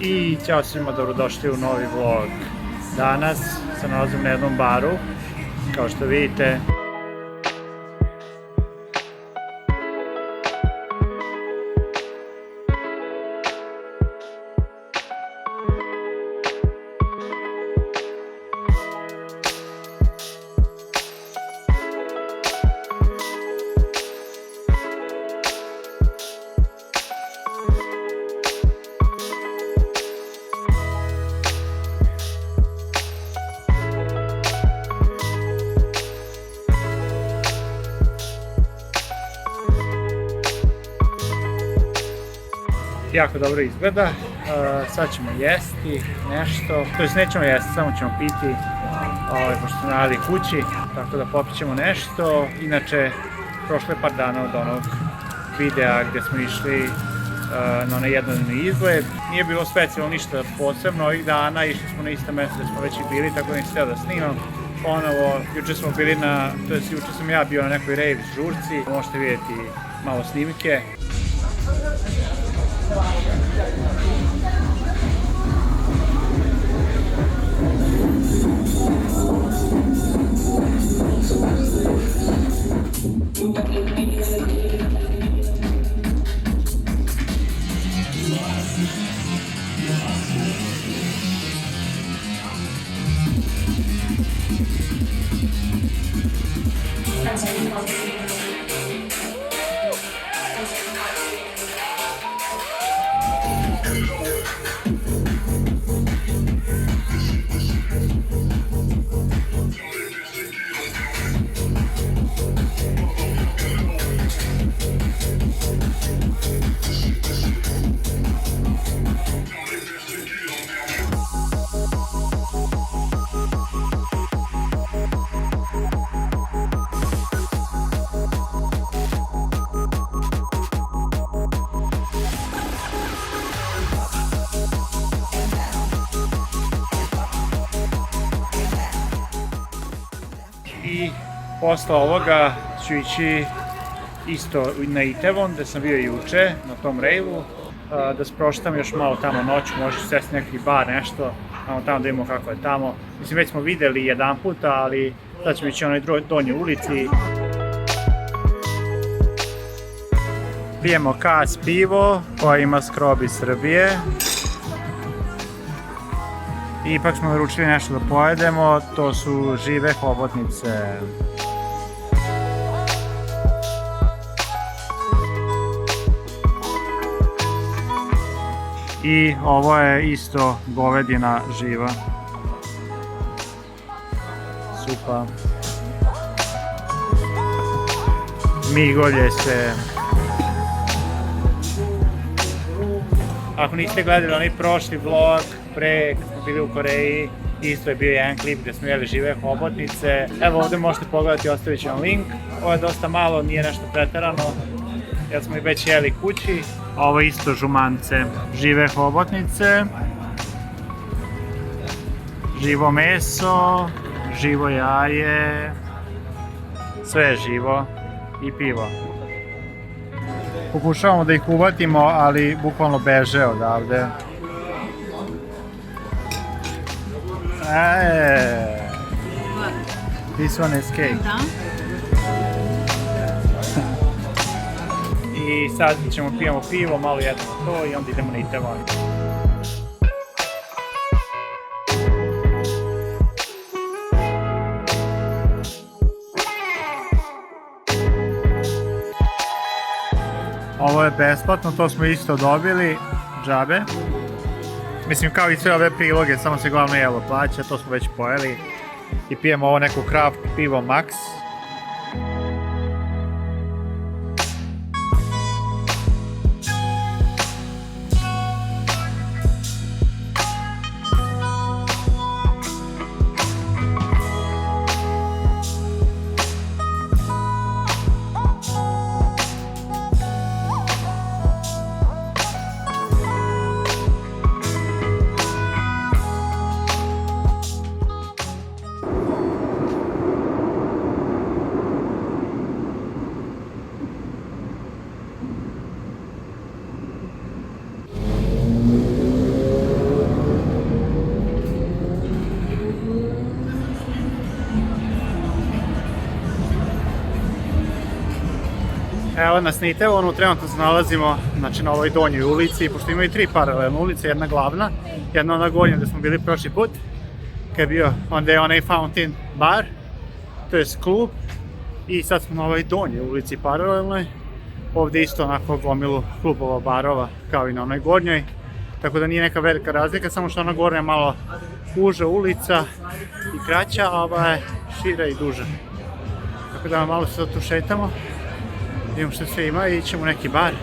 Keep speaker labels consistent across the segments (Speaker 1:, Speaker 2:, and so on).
Speaker 1: I ćao svima, dobrodošli u novi vlog. Danas se nalazim na jednom baru, kao što vidite. Jako dobro izgleda, sad ćemo jesti nešto, to jest nećemo jesti, samo ćemo piti, pošto smo nalali kući, tako da popit ćemo nešto. Inače, prošlo je par dana od onog videa gdje smo išli na onaj jednodnevni izlet. Nije bilo specijalno ništa posebno ovih dana, išli smo na isto mjesto gdje smo već i bili, tako da nisam htio da snimam. Ponovo, juče smo bili juče sam ja bio na nekoj rave žurci, možete vidjeti malo snimke. I posle ovoga ću ići isto na Itaewon gdje sam bio juče na tom rejvu, da sproštam još malo tamo noću, možda ću sesti neki bar, nešto, tamo da vidimo kako je tamo. Mislim, već smo vidjeli jedan puta, ali sad ćemo ići na onoj donjoj ulici. Pijemo Kas pivo koja ima skrob iz Srbije. I ipak smo naručili nešto da pojedemo, to su žive hobotnice. I ovo je isto govedina živa. Super. Migolje se. Ako niste gledali onaj prošli vlog, pre kad smo bili u Koreji, isto je bio jedan klip gdje smo jeli žive hobotnice. Evo ovdje možete pogledati, ostavit ću vam link. Ovo je dosta malo, nije nešto preterano, jer smo ih već jeli kući. Ovo je isto žumance, žive hobotnice, živo meso, živo jaje, sve je živo i pivo. Pokušavamo da ih uvatimo, ali bukvalno beže odavde. This one is cake. I sad ćemo pijemo pivo, malo jedemo to i onda idemo na Itaewon. Ovo je besplatno, to smo isto dobili, džabe. Mislim, kao i sve ove priloge, samo se glavno jelo plaća, to smo već pojeli. I pijemo ovo neko craft pivo Max. Evo nas na Itaewonu, trenutno se nalazimo znači, na ovoj donjoj ulici, pošto imaju 3 paralelne ulice, jedna glavna, jedna ona gornja gdje smo bili prošli put, kad je bio, onda je onaj Fountain bar, to je klub, i sad smo na ovoj donjoj ulici paralelnoj, ovdje isto onako gomilu klubova, barova, kao i na onoj gornjoj, tako da nije neka velika razlika, samo što ona gornja je malo uža ulica i kraća, a ova je šira i duža. Tako da malo se tu šetamo, vidimo što sve ima i ićemo u neki bar.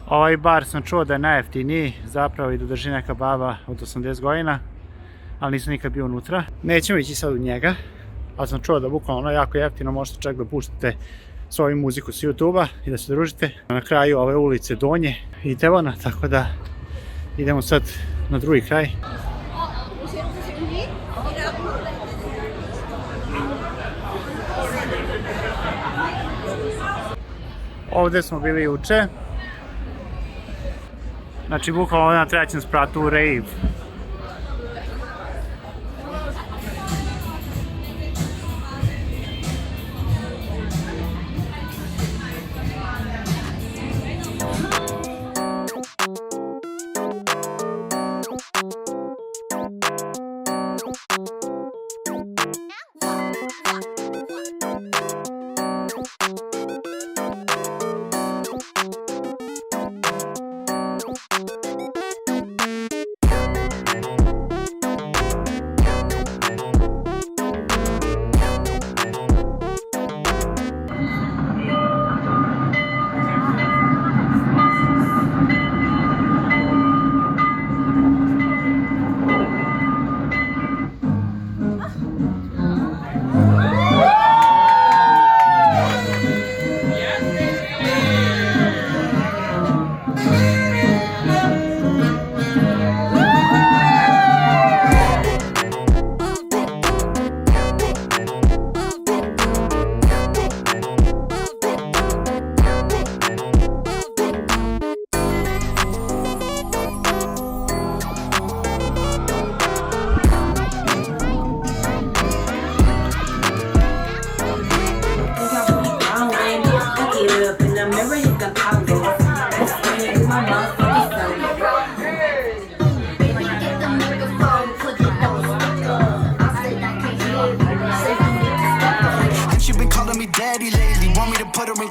Speaker 1: Ovaj bar sam čuo da je najjeftiniji, zapravo i da drži neka baba od 80 godina, ali nisam nikad bio unutra. Nećemo ići sad u njega, ali sam čuo da bukvalno ono jako jeftino, možete čak da puštate svoju muziku s YouTube-a i da se družite na kraju ove ulice donje Itaewona, tako da idemo sad na drugi kraj. Ovdje smo bili juče. Znači, bukvalno ovdje na trećem spratu u rave.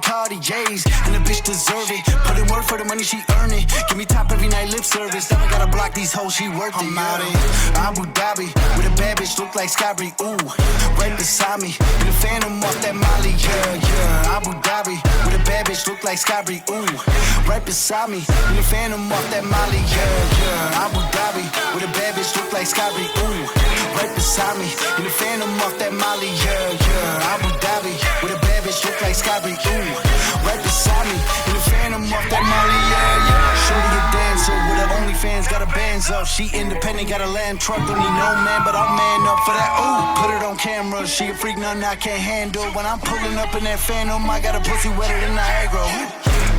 Speaker 2: Cartiers, and the bitch deserve it. Put in work for the money, she earn it. Give me top every night, lip service. Never gotta block these hoes, she worth it. I'm out in Abu Dhabi with a bad bitch, look like Skybri. Ooh, right beside me, in the phantom off that Molly. Yeah, yeah. Abu Dhabi with a bad bitch, look like Skybri. Ooh, right beside me, in the phantom off that Molly. Yeah, yeah. Abu Dhabi with a bad bitch, look like Skybri. Ooh, right beside me, in the phantom off that Molly. Yeah, yeah. Abu Dhabi with a bad bitch, look like Skybri. Ooh, right beside me, in the phantom off that Molly. Yeah, yeah. Shorty a dancer with her OnlyFans, got her bands up. She independent, got a land truck, don't need no man, but I'll man up for that. Ooh, put it on camera, she a freak, nothing I can't handle. When I'm pulling up in that phantom, I got a pussy wetter than Niagara.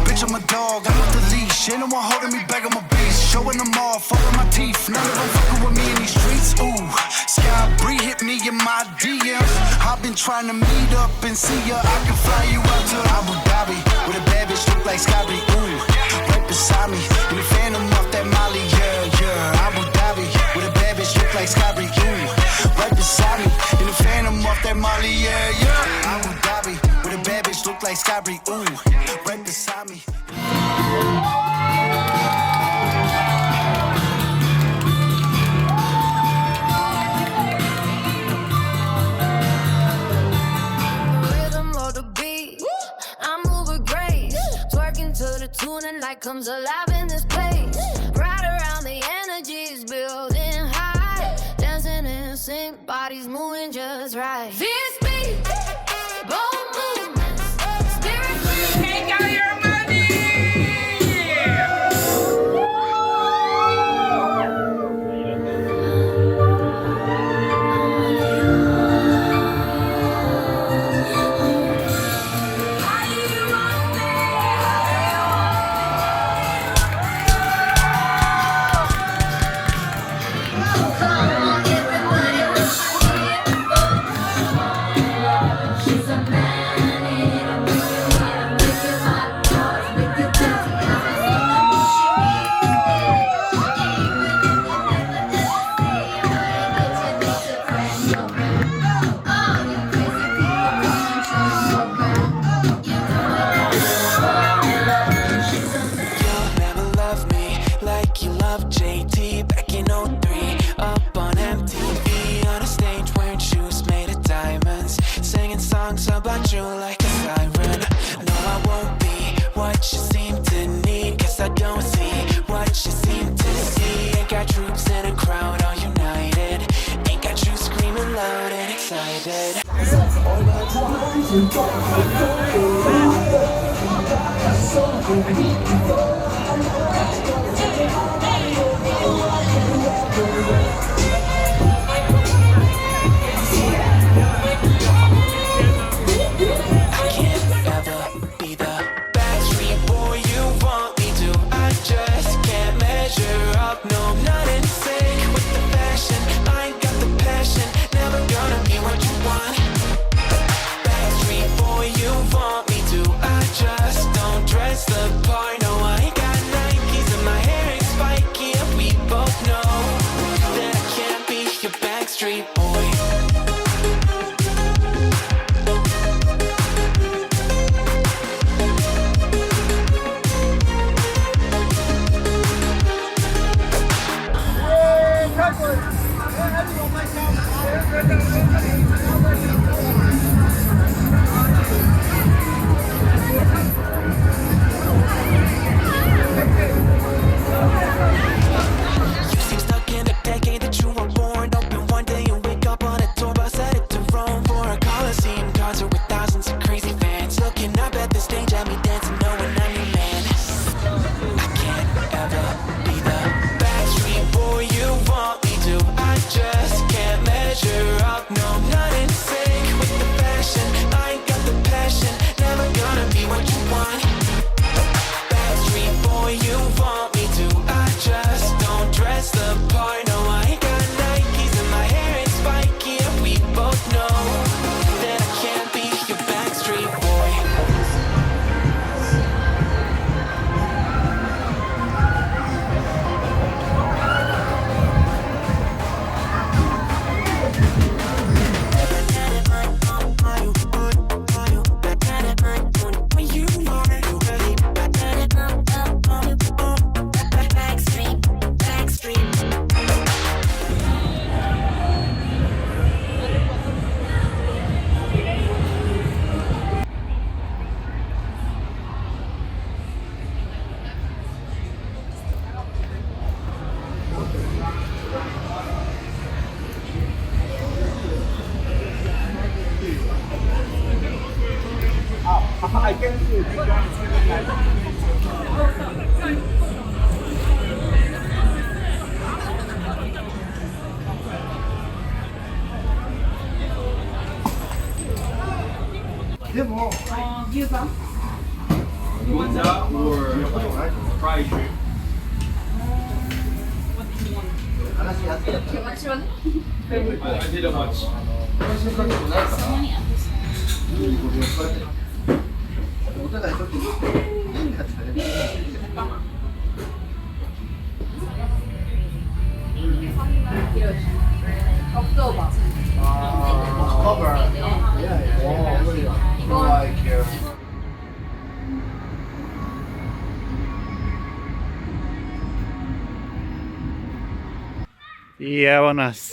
Speaker 2: Bitch, I'm a dog, I'm off the leash. Ain't no one holding me back, I'm a beast. Showing them off, all of my teeth. None of them fucking with me in these streets. Ooh, Sky Bree hit me in my DMs. I've been trying to meet up and see ya. I can fly you out to Abu Dhabi with a bad bitch look like Skybri. Ooh, right beside me in the phantom off that Molly. Yeah, yeah. Abu Dhabi with a bad bitch look like Skybri. Ooh, right beside me in the phantom off that Molly. Yeah, yeah. Abu Dhabi with a bad bitch look like Skybri. Ooh, right beside me. Tuning like comes alive in this place. Right around the energy's building high. Dancing in sync, bodies moving just right. This beat, bold movements, spirit. Take out your money. You'll never love me like you love JT back in '03. Up on MTV on a stage wearing shoes made of diamonds, singing songs about you like a siren. No, I won't be what you seem to need, 'cause I don't see what you seem to see. Ain't got troops in a crowd all united, ain't got you screaming loud and excited. I can't ever be the Backstreet boy you want me to. I just can't measure up. No, I'm not in sync with the fashion. I ain't got the passion. Never gonna be what you want. Backstreet boy you want me to. I just don't dress the part. No, I ain't got Nikes and my hair ain't spiky. And we both know that I can't be your Backstreet boy. You seem stuck in the decade that you were born. Open one day and wake up on a tour bus headed to Rome for a Coliseum concert with thousands of crazy fans looking up at the stage at me dancing, knowing I'm your man. I can't ever be the Backstreet boy you want me to. I just can't measure up. No, I'm not in sync with the fashion. I ain't got the passion. Never gonna be what you want. Backstreet boy you want me to. I just don't dress the part. No, I ain't got Nikes and my hair ain't spiky. And we both know that I can't be your Backstreet boy.
Speaker 3: Pizza or fried shrimp? I didn't watch.
Speaker 1: I evo nas,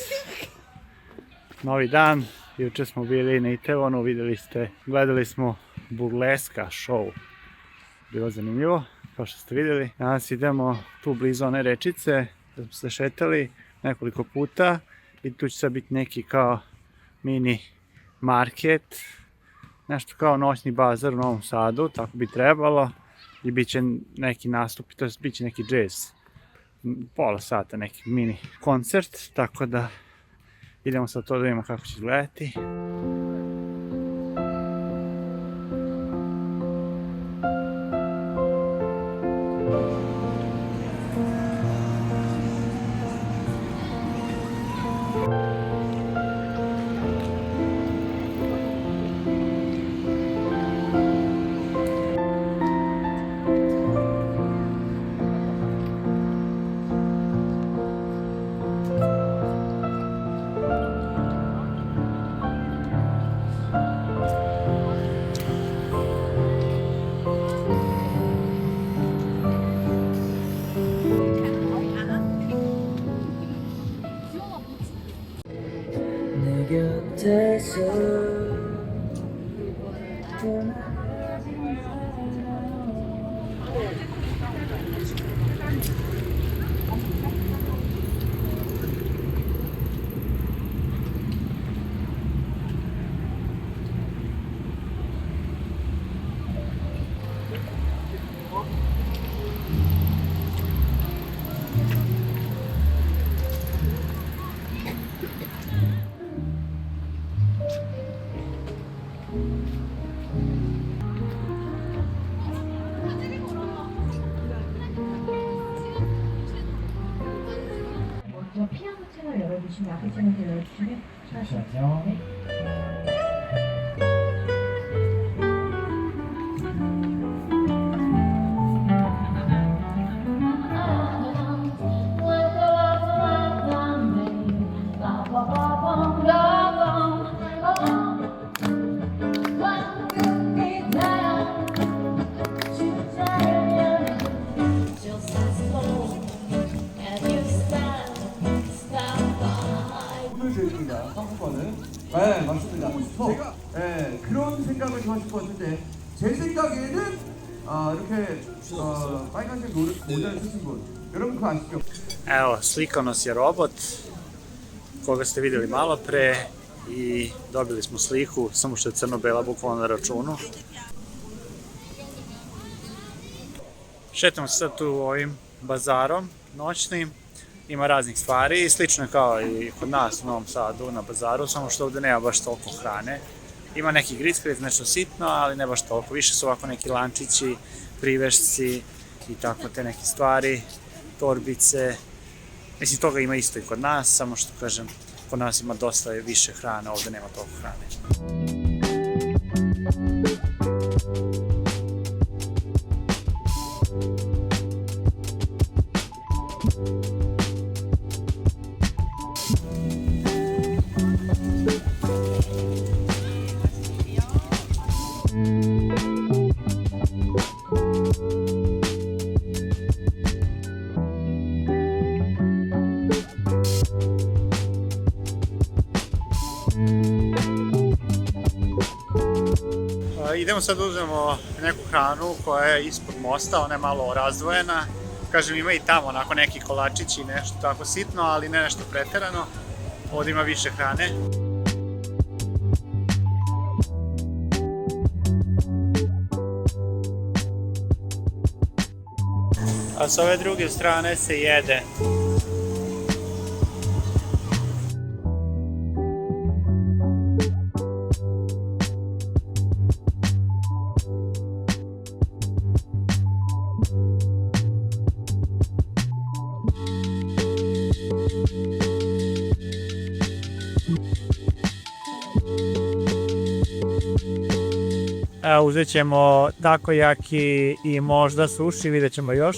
Speaker 1: novi dan, juče smo bili na Itaewonu, vidjeli ste, gledali smo burleska show, bilo zanimljivo, kao što ste vidjeli. Danas idemo tu blizu one rečice, da smo se šetali nekoliko puta i tu će sad biti neki kao mini market, nešto kao noćni bazar u Novom Sadu, tako bi trebalo, i bit će neki nastup, to bit će neki džez. Pola sata neki mini koncert, tako da idemo sad to da vidimo kako će izgledati.
Speaker 4: 먼저 피아노 채널 열어주시면 앞에 채널 열어주시면
Speaker 1: 잠시만요.
Speaker 5: 선물 드립니다. 상품권은. 네, 맞습니다. 제가 그런 생각을 좀 하실 것 같은데 제 생각에는 이렇게 빨간색 모자를 쓰신 분 여러분 그거 아시죠?
Speaker 1: Evo, slikao nas je robot koga ste vidjeli malo pre i dobili smo sliku, samo što je crno-bela bukvalno na računu. Šetamo se sad tu ovim bazarom noćnim, ima raznih stvari, slično je kao i kod nas u Novom Sadu na bazaru, samo što ovdje nema baš toliko hrane. Ima neki grickalic, nešto sitno, ali ne baš toliko, više su ovako neki lančići, privešci i tako te neke stvari, torbice. Mislim, toga ima isto i kod nas, samo što kažem, kod nas ima dosta više hrane, ovdje nema toliko hrane. Idemo sad uzmemo neku hranu koja je ispod mosta, ona je malo razdvojena. Kažem, ima i tamo onako neki kolačići i nešto tako sitno, ali ne nešto preterano. Ovdje ima više hrane. A s ove druge strane se jede. Uzet ćemo takoyaki i možda sushi, vidjet ćemo još.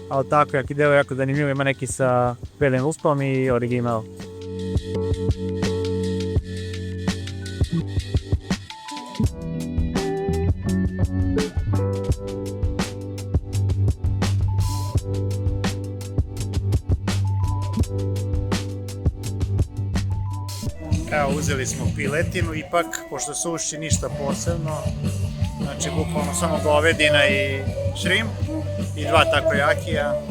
Speaker 1: Ali takoyaki deo je jako zanimljivo, ima neki sa belim luspom i original. Evo, uzeli smo piletinu, ipak, pošto suši ništa posebno, znači bukvalno samo govedina i šrimp i 2 takojakija.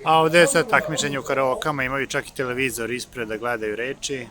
Speaker 1: A ovdje je sad takmičenje u karaokama, imaju čak i televizor ispred da gledaju reči.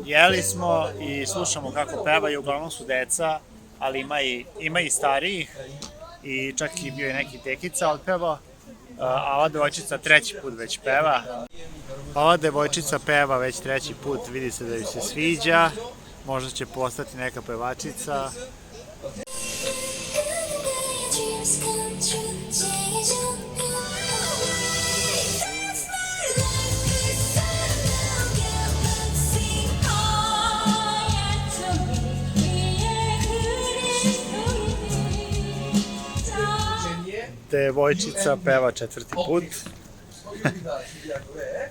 Speaker 1: Jeli smo i slušamo kako pevaju, uglavnom su deca, ali ima i starijih i čak i bio je neki tekica otpevao, a ova devojčica treći put već peva. Ova devojčica peva već treći put, vidi se da ju se sviđa, možda će postati neka pevačica. Devojčica peva četvrti put,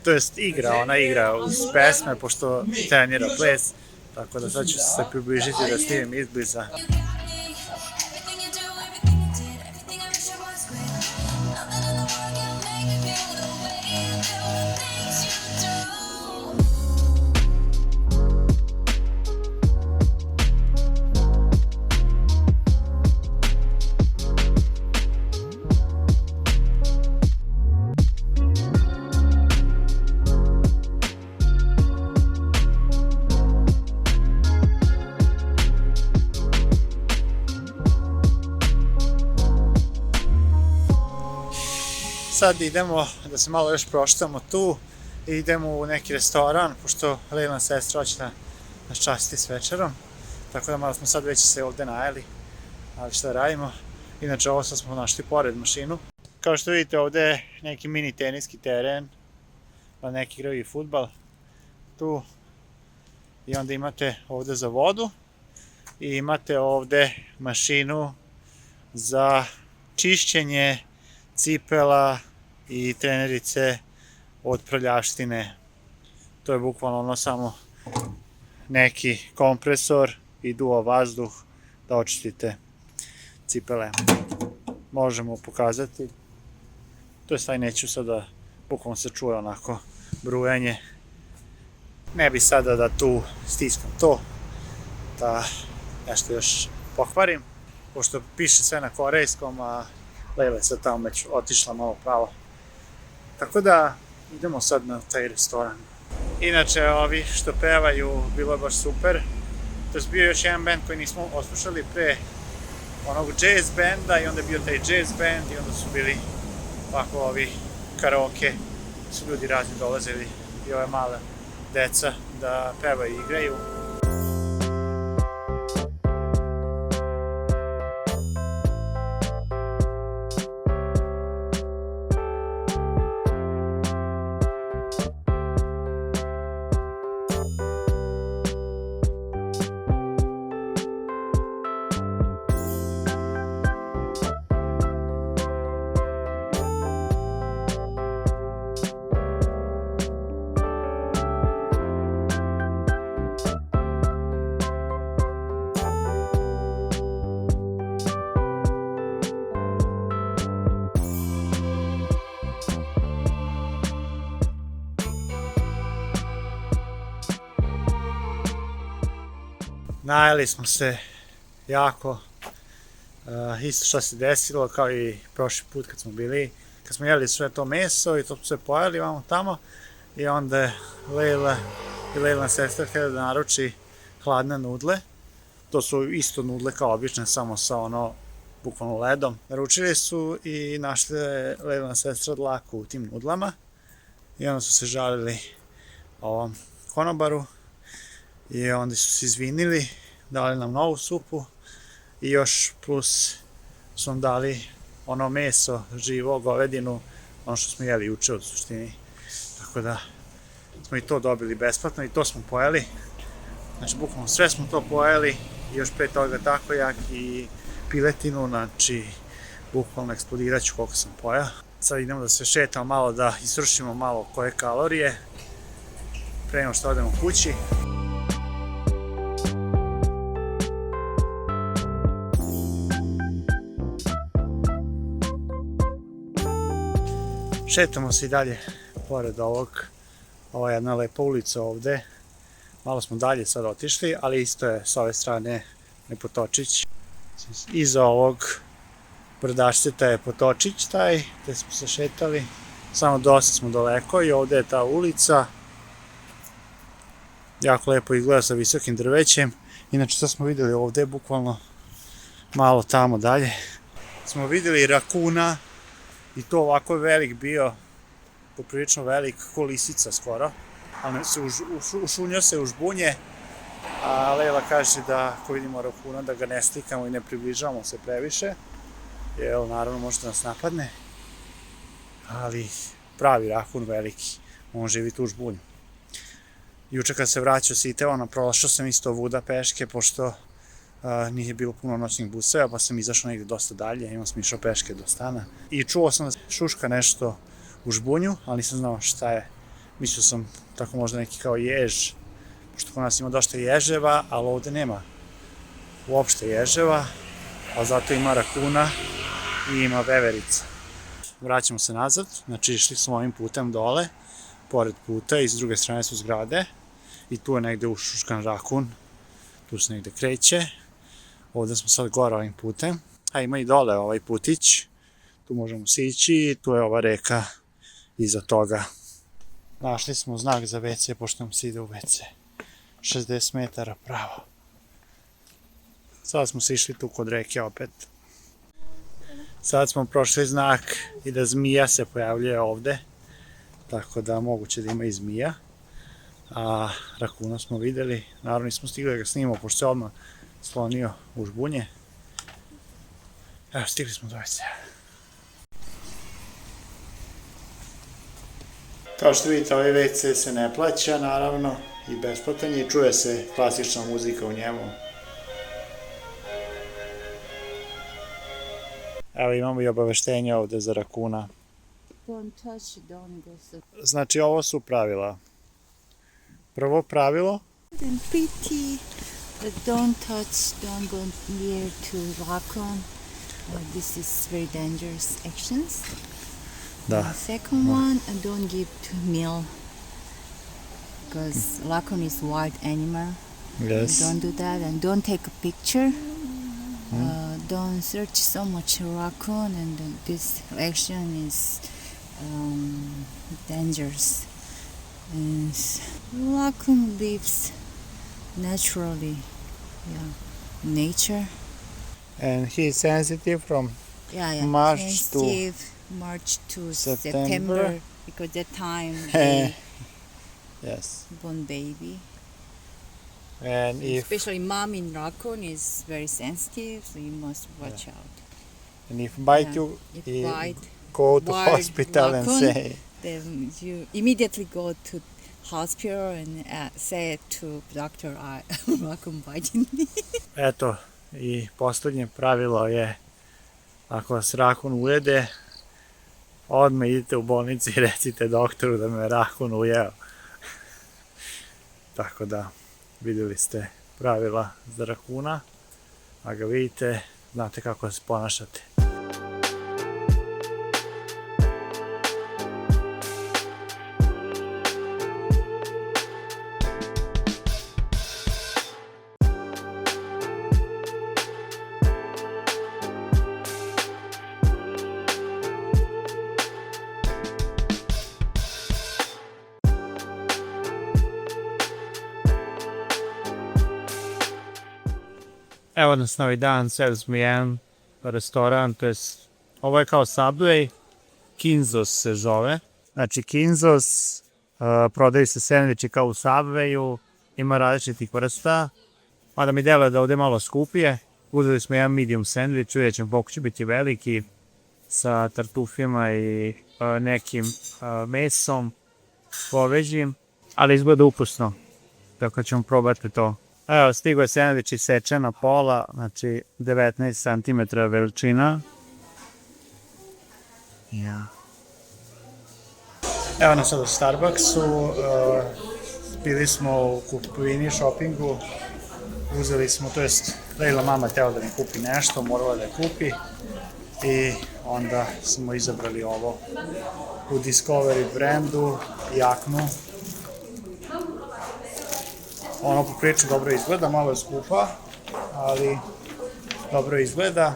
Speaker 1: to jest ona igra uz pesme pošto trenira ples, tako da sad ću se približiti da snimim izbliza. Sad idemo da se malo još proštamo tu i idemo u neki restoran, pošto Leilina sestra hoće da nas časti s večerom. Tako da malo smo sad već se ovde najeli, ali šta radimo. Inače ovo sad smo našli pored mašinu. Kao što vidite ovde je neki mini teniski teren, pa neki igraju i fudbal tu. I onda imate ovde za vodu i imate ovde mašinu za čišćenje cipela i trenerice od prljavštine. To je bukvalno ono samo neki kompresor i duva vazduh da očistite cipele. Možemo pokazati. To je sad neću sada, bukvalno se čuje onako brujanje. Ne bi sada da tu stiskam to, da nešto još pokvarim, pošto piše sve na korejskom, a Leila je sad tamo već otišla malo pravo. Tako da idemo sad na taj restoran. Inače ovi što pevaju bilo je baš super. To je bio još jedan band koji nismo oslušali pre onog jazz benda i onda je bio taj jazz band i onda su bili ovako ovi karaoke. Su ljudi razni dolazili i ove male deca da pevaju i igraju. Najeli smo se jako, isto što se desilo kao i prošli put kad smo bili, kad smo jeli sve to meso i to smo sve pojeli vamo tamo i onda je Leila i Leilina sestra htjela da naruči hladne nudle. To su isto nudle kao obične, samo sa ono bukvalno ledom. Naručili su i našli je Leilina sestra dlaku u tim nudlama i onda su se žalili ovom konobaru i onda su se izvinili, dali nam novu supu i još plus su nam dali ono meso, živo, govedinu, ono što smo jeli juče u suštini. Tako da smo i to dobili besplatno i to smo pojeli. Znači bukvalno sve smo to pojeli i još pre toga takojak i piletinu, znači bukvalno eksplodirat ću koliko sam pojao. Sad idemo da se šetamo malo, da isrušimo malo koje kalorije pre nego što odemo kući. Šetamo se i dalje pored ovog, ova jedna lepa ulica ovde, malo smo dalje sad otišli, ali isto je s ove strane potočić. Iza ovog brdašceta je potočić taj, gde smo se šetali. Samo dosta smo daleko i ovde je ta ulica. Jako lepo izgleda sa visokim drvećem. Inače, što smo vidjeli ovde, bukvalno malo tamo dalje, smo vidjeli rakuna i to ovako je velik bio, poprilično velik, ko lisica skoro, ali se ušunio se u žbunje, a Lela kaže da ako vidimo rakuna da ga ne slikamo i ne približavamo se previše, jer naravno može da nas napadne, ali pravi rakun veliki, on živi tu u žbunju. Juče kad se vraćao sa Itaewona, prošao sam isto vuda peške, pošto nije bilo puno noćnih buseva, pa sam izašao negdje dosta dalje, imao sam išao peške do stana. I čuo sam da šuška nešto u žbunju, ali nisam znao šta je. Mislio sam tako možda neki kao jež, pošto kod nas ima dosta ježeva, ali ovde nema uopšte ježeva, a zato ima rakuna i ima veverica. Vraćamo se nazad, znači išli smo ovim putem dole, pored puta i s druge strane su zgrade i tu je negde ušuškan rakun, tu se negde kreće. Ovde smo sad gore ovim putem, a ima i dole ovaj putić, tu možemo sići i tu je ova reka iza toga. Našli smo znak za WC, pošto nam se ide u WC. 60 metara pravo. Sad smo se išli tu kod reke opet. Sad smo prošli znak i da zmija se pojavljuje ovde, tako da moguće da ima i zmija. A rakuna smo videli, naravno nismo stigli da ga snimamo, pošto se odmah slonio u žbunje. Evo, stigli smo do WC-a. Kao što vidite, ovaj WC se ne plaća, naravno, i besplatan je, čuje se klasična muzika u njemu. Evo, imamo i obaveštenje ovde za rakuna.
Speaker 6: Don't touch, don't go so
Speaker 1: Znači, ovo su pravila. Prvo pravilo,
Speaker 6: pretty, but don't touch, don't go near to raccoon. This is very dangerous actions.
Speaker 1: da,
Speaker 6: Second one, don't give to meal, because raccoon is wild animal.
Speaker 1: yes,
Speaker 6: Don't do that, and don't take a picture. Don't search so much raccoon, and this action is dangerous. And raccoon lives naturally, yeah, nature.
Speaker 1: and he is sensitive from
Speaker 6: Yeah.
Speaker 1: March to
Speaker 6: Sensitive, March to
Speaker 1: September.
Speaker 6: September, because that time they
Speaker 1: yes,
Speaker 6: born baby.
Speaker 1: and if
Speaker 6: Especially mom in raccoon is very sensitive, so you must watch out.
Speaker 1: bite
Speaker 6: Yeah.
Speaker 1: you,
Speaker 6: If
Speaker 1: he
Speaker 6: bite,
Speaker 1: go to
Speaker 6: wild
Speaker 1: hospital and
Speaker 6: raccoon,
Speaker 1: say,
Speaker 6: then you immediately go to hospital and say to doctor, raccoon biting me.
Speaker 1: eto, i posljednje pravilo je, ako vas rakun ujede, odmah idite u bolnicu i recite doktoru da me rakun ujeo. Tako da, vidjeli ste pravila za rakuna, a ga vidite, znate kako se ponašate. Evo nas novi dan, sve smo jedan restoran, to jest, ovo je kao Subway, Kinzos se zove. Znači Kinzos, prodaju se sendviči kao u Subwayu, ima različitih vrsta, mada mi deluje da ovdje malo skupije. Uzeli smo jedan medium sendvič, vidjet ćemo koliko će biti veliki, sa tartufima i nekim mesom povežim, ali izgleda ukusno, tako ćemo probati to. Evo, stigo je sendvič isečena pola, znači 19 cm veličina. Ja. Evo nas sad u Starbucksu, bili smo u kupovini, shoppingu, uzeli smo, to jest Leila mama teo da mi kupi nešto, morala da je kupi i onda smo izabrali ovo u Discovery brandu, jaknu. Ono poprilično dobro izgleda, malo je skupa, ali dobro izgleda.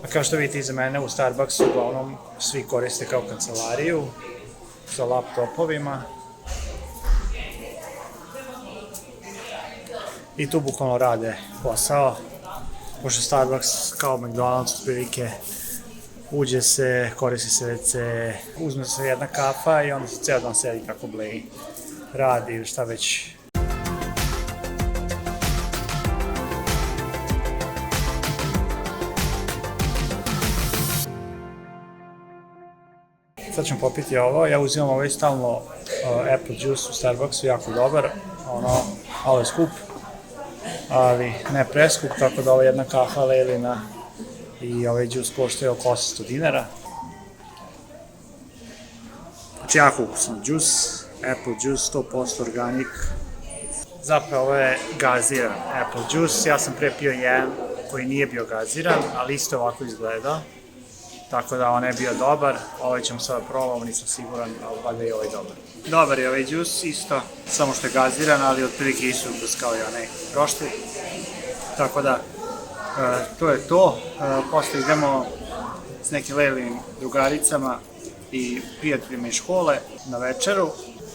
Speaker 1: A kao što vidite iza mene u Starbucksu uglavnom svi koriste kao kancelariju sa laptopovima. I tu bukvalno rade posao, pošto Starbucks kao McDonald's otprilike uđe se, koristi se WC, uzme se jedna kafa i onda se ceo dan sedi kako bleji, radi ili šta već. Sad ćemo popiti ovo, ja uzimam ovaj stalno apple juice u Starbucksu, jako dobar, malo je skup, ali ne preskup, tako da ova jedna kafa Lejlina i ovaj juice koštaju oko 800 dinara. Znači jako ukusan juice, apple juice, 100% organik. Zapravo ovo je gaziran apple juice, ja sam pre pio jedan koji nije bio gaziran, ali isto ovako izgleda. Tako da on je bio dobar, ovaj ćemo sada probamo, nisam siguran, ali valjda je ovaj dobar. Dobar je ovaj džus isto, samo što je gaziran, ali otprilike isto ukus kao i onaj prošli. Tako da, to je to. Posle idemo s nekim Lejlinim drugaricama i prijateljima iz škole na večeru.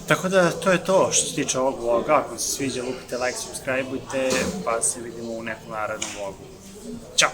Speaker 1: Tako da, to je to što se tiče ovog vloga. Ako vam se sviđa, lupite like, subscribeujte, pa se vidimo u nekom narednom vlogu. Ćao!